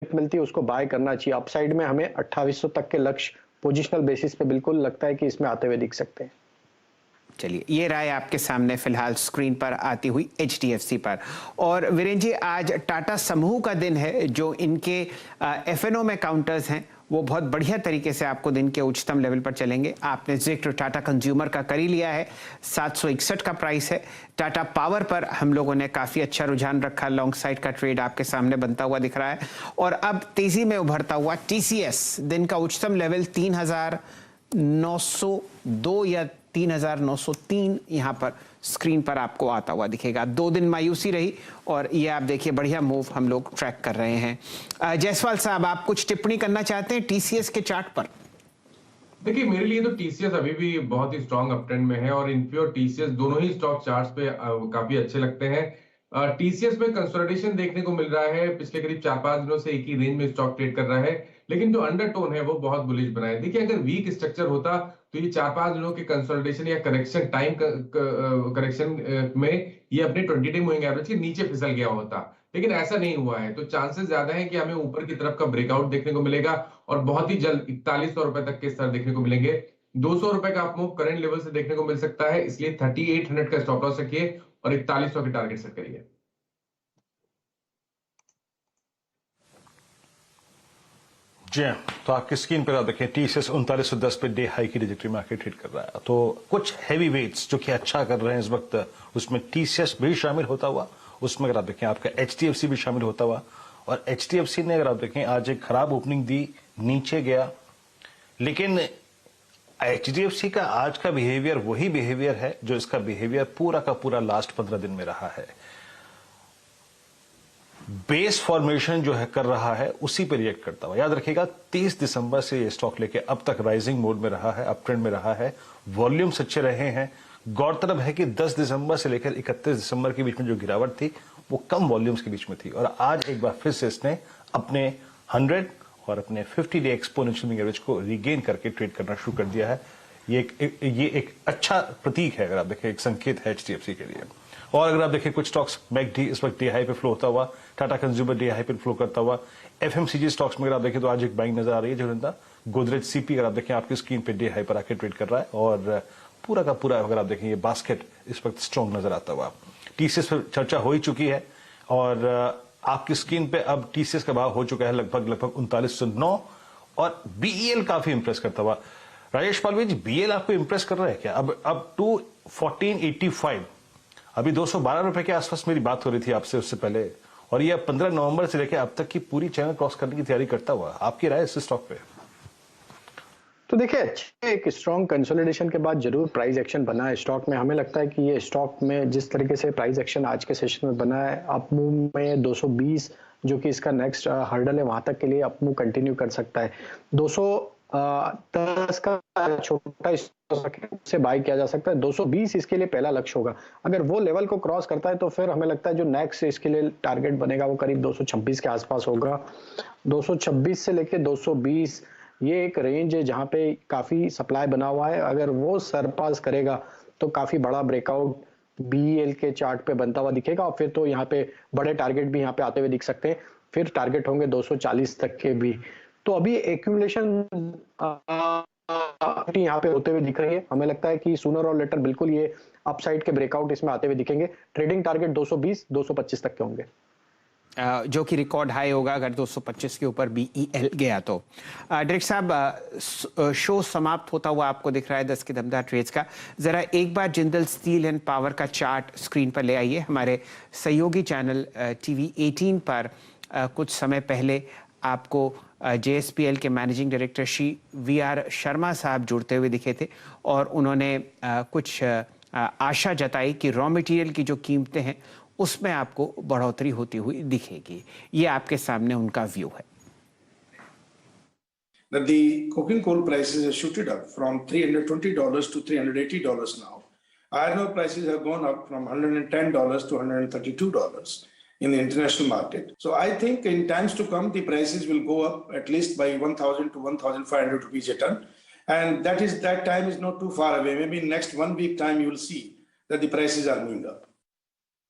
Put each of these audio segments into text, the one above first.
मिलती है उसको बाय करना चाहिए। अपसाइड में हमें 2800 तक के लक्ष्य पोजिशनल बेसिस पे बिल्कुल लगता है कि इसमें आते हुए दिख सकते हैं। चलिए, ये राय आपके सामने फिलहाल स्क्रीन पर आती हुई एचडीएफसी पर। और वीरेंद्र जी, आज टाटा समूह का दिन है, जो इनके एफएनओ में काउंटर्स हैं वो बहुत बढ़िया तरीके से आपको दिन के उच्चतम लेवल पर चलेंगे। आपने जिक्र टाटा कंज्यूमर का कर ही लिया है, 761 का प्राइस है। टाटा पावर पर हम लोगों ने काफ़ी अच्छा रुझान रखा, लॉन्ग साइड का ट्रेड आपके सामने बनता हुआ दिख रहा है। और अब तेज़ी में उभरता हुआ टीसीएस, दिन का उच्चतम लेवल 3902 या 3903 यहां पर स्क्रीन पर आपको आता हुआ दिखेगा। 2 दिन मायूसी रही और ये आप देखिए बढ़िया मूव हम लोग ट्रैक कर रहे हैं। जायसवाल साहब, आप कुछ टिप्पणी करना चाहते हैं टीसीएस के चार्ट पर? देखिए, मेरे लिए तो टीसीएस अभी भी बहुत ही स्ट्रांग अपट्रेंड में है और इन्फी और टीसीएस दोनों ही स्टॉक चार्ट्स पे काफी अच्छे लगते हैं। टीसीएस में कंसोलिडेशन देखने को मिल रहा है, पिछले करीब 4-5 दिनों से एक ही रेंज में स्टॉक ट्रेड कर रहा है, लेकिन जो अंडरटोन है वो बहुत बुलिश बना है। देखिए, अगर वीक स्ट्रक्चर होता तो ये 4-5 दिनों के कंसोलिडेशन या करेक्शन टाइम करेक्शन में ये अपने 20 डे मूविंग एवरेज के नीचे फिसल गया होता, लेकिन ऐसा नहीं हुआ है। तो चांसेस ज्यादा है कि हमें ऊपर की तरफ का ब्रेकआउट देखने को मिलेगा और बहुत ही जल्द 4100 रुपए तक के स्तर देखने को मिलेंगे। 200 रुपए का अपमूव करंट लेवल से देखने को मिल सकता है, इसलिए 3800 का स्टॉप लॉस रखिए और 4100 के टारगेट सेट करिए। जी, तो आपकी स्क्रीन पर आप देखें टीसीएस 3910 पे डे हाई की ट्रेजेक्टरी में आके ट्रेड कर रहा है। तो कुछ हैवी वेट्स जो कि अच्छा कर रहे हैं इस वक्त, उसमें टीसीएस भी शामिल होता हुआ, उसमें अगर आप देखें आपका एचडीएफसी भी शामिल होता हुआ। और एचडीएफसी ने अगर आप देखें आज एक खराब ओपनिंग दी, नीचे गया, लेकिन एचडीएफसी का आज का बिहेवियर वही बिहेवियर है जो इसका बिहेवियर पूरा का पूरा लास्ट 15 दिन में रहा है। बेस फॉर्मेशन जो है कर रहा है उसी पर रिएक्ट करता हुआ। याद रखिएगा 30 दिसंबर से ये स्टॉक लेके अब तक राइजिंग मोड में रहा है, अप ट्रेंड में रहा है, वॉल्यूम्स अच्छे रहे हैं। गौरतलब है कि 10 दिसंबर से लेकर 31 दिसंबर के बीच में जो गिरावट थी वो कम वॉल्यूम्स के बीच में थी, और आज एक बार फिर से इसने अपने 100 और अपने 50 डे एक्सपोनेंशियल मूविंग एवरेज को रिगेन करके ट्रेड करना शुरू कर दिया है। ये एक अच्छा प्रतीक है, अगर आप देखें एक संकेत है एचडीएफसी के लिए। और अगर आप देखें कुछ स्टॉक्स, मैकडी इस वक्त डे हाई पे फ्लो होता हुआ, टाटा कंज्यूमर डे हाई पे फ्लो करता हुआ, एफएमसीजी स्टॉक्स में अगर आप देखें तो आज एक बाइंग नजर आ रही है जो गोदरेज सीपी अगर आप देखें आपकी स्क्रीन पे डे हाई पर आके ट्रेड कर रहा है, और पूरा का पूरा अगर आप देखें ये बास्केट इस वक्त स्ट्रॉन्ग नजर आता हुआ। टीसीएस पर चर्चा हो ही चुकी है और आपकी स्क्रीन पे अब टीसीएस का भाव हो चुका है लगभग 3909, और बीईएल काफी इंप्रेस करता हुआ। राजेश पालवी जी, बीएल आपको इंप्रेस कर रहा है क्या? अब 21485, अभी 212 रुपए के आसपास मेरी बात हो रही थी आपसे उससे पहले, और ये 15 नवंबर से लेकर अब तक की पूरी चैनल क्रॉस करने की तैयारी करता हुआ। आपकी राय इस स्टॉक पे? तो देखिए, अच्छे एक स्ट्रॉन्ग कंसोलिडेशन के बाद जरूर प्राइस एक्शन बना है स्टॉक में। हमें लगता है कि ये स्टॉक में जिस तरीके से प्राइस एक्शन आज के सेशन में बना है, अप मूव में 220 जो कि इसका नेक्स्ट हर्डल है, वहां तक के लिए अप मूव कंटिन्यू कर सकता है। 210 का छोटा से बाय किया जा सकता है, 220 इसके लिए पहला लक्ष्य होगा। अगर वो लेवल को क्रॉस करता है तो फिर हमें लगता है जो नेक्स्ट इसके लिए टारगेट बनेगा वो करीब 226 के आसपास होगा। 226 से लेके 220 ये एक रेंज है जहां पे काफी सप्लाई बना हुआ है। अगर वो सरपास करेगा तो काफी बड़ा ब्रेकआउट बीएल के चार्ट पे बनता हुआ दिखेगा, और फिर तो यहाँ पे बड़े टारगेट भी यहाँ पे आते हुए दिख सकते हैं। फिर टारगेट होंगे 240 तक के भी। तो अभी एक्यूमुलेशन यहाँ पे होते हुए दिख रही है। हमें लगता है कि सूनर और लेटर बिल्कुल ये अपसाइड के ब्रेकआउट इसमें आते हुए दिखेंगे। ट्रेडिंग टारगेट 220-225 तक के होंगे, जो कि रिकॉर्ड हाई होगा अगर 225 के ऊपर बीईएल गया तो। डायरेक्टर साहब, शो समाप्त होता हुआ आपको दिख रहा है 10 के दमदार ट्रेड्स का। जरा एक बार जिंदल स्टील एंड पावर का चार्ट स्क्रीन पर ले आइए। हमारे सहयोगी चैनल टीवी 18 पर कुछ समय पहले आपको जेएसपीएल के managing director Shri VR Sharma साहब जुड़ते हुए दिखे थे, और उन्होंने कुछ आशा जताई कि रॉ मटेरियल की जो कीमतें हैं उसमें आपको बढ़ोतरी होती हुई दिखेगी। ये आपके सामने उनका व्यू है। That the coking coal prices have shooted up from $320 to $380 now. Iron ore prices have gone up from $110 to $132 in the international market. So I think in times to come, the prices will go up at least by 1,000 to 1,500 rupees a ton. And that time is not too far away. Maybe in next 1 week time, you will see that the prices are moving up.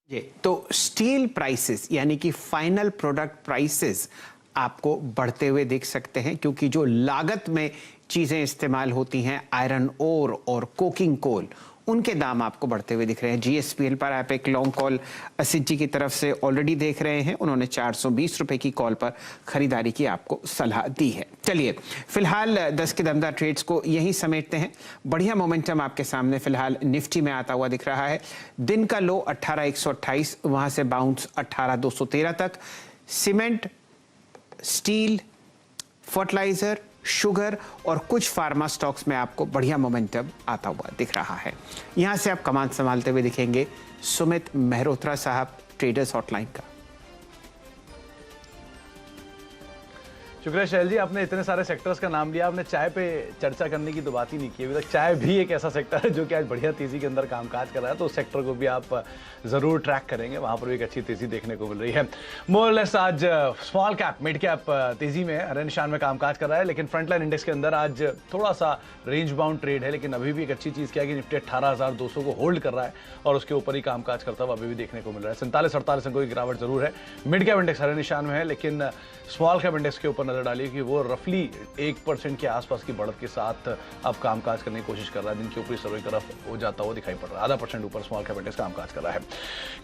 जी, तो steel prices यानी कि final product prices आपको बढ़ते हुए देख सकते हैं, क्योंकि जो लागत में चीज़ें इस्तेमाल होती हैं, आयरन ओर और कोकिंग कोल, उनके दाम आपको बढ़ते हुए दिख रहे हैं। जीएसपीएल पर आप एक लॉन्ग कॉल असित जी की तरफ से ऑलरेडी देख रहे हैं, उन्होंने 420 रुपए की कॉल पर खरीदारी की आपको सलाह दी है। चलिए फिलहाल 10 के दमदार ट्रेड्स को यहीं समेटते हैं। बढ़िया मोमेंटम आपके सामने फिलहाल निफ्टी में आता हुआ दिख रहा है। दिन का लो 18,128, वहां से बाउंस 18,213 तक। सीमेंट, स्टील, फर्टिलाइजर, शुगर और कुछ फार्मा स्टॉक्स में आपको बढ़िया मोमेंटम आता हुआ दिख रहा है। यहां से आप कमान संभालते हुए दिखेंगे सुमित मेहरोत्रा साहब, ट्रेडर्स हॉटलाइन का। शुक्रिया शैल जी, आपने इतने सारे सेक्टर्स का नाम लिया, आपने चाय पे चर्चा करने की तो बात ही नहीं की अभी तक। चाय भी एक ऐसा सेक्टर है जो कि आज बढ़िया तेजी के अंदर कामकाज कर रहा है, तो उस सेक्टर को भी आप जरूर ट्रैक करेंगे, वहां पर भी एक अच्छी तेजी देखने को मिल रही है। मोरलेस आज स्मॉल कैप, मिड कैप तेजी में हरे निशान में कामकाज कर रहा है, लेकिन फ्रंटलाइन इंडेक्स के अंदर आज थोड़ा सा रेंज बाउंड ट्रेड है, लेकिन अभी भी एक अच्छी चीज क्या है कि निफ्टी 18,200 को होल्ड कर रहा है और उसके ऊपर ही कामकाज करता हुआ अभी भी देखने को मिल रहा है। 47-48 अंकों की गिरावट जरूर है। मिड कैप इंडेक्स हरे निशान में है, लेकिन स्मॉल कैप इंडेक्स के ऊपर नजर डालिए कि वो रफली 1% के आसपास की बढ़त के साथ अब कामकाज करने की कोशिश कर रहा है। दिन के ऊपरी सर्वे की तरफ हो जाता हुआ दिखाई पड़ रहा है। आधा % ऊपर स्मॉल कैप इंडेक्स कामकाज कर रहा है।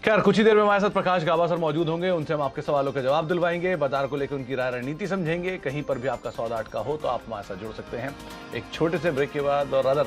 खैर, कुछ ही देर में हमारे साथ प्रकाश गाबा सर मौजूद होंगे, उनसे हम आपके सवालों के जवाब दिलवाएंगे, बाजार को लेकर उनकी राय रणनीति समझेंगे। कहीं पर भी आपका सौदा अटका हो तो आप हमारे साथ जुड़ सकते हैं एक छोटे से ब्रेक के बाद। और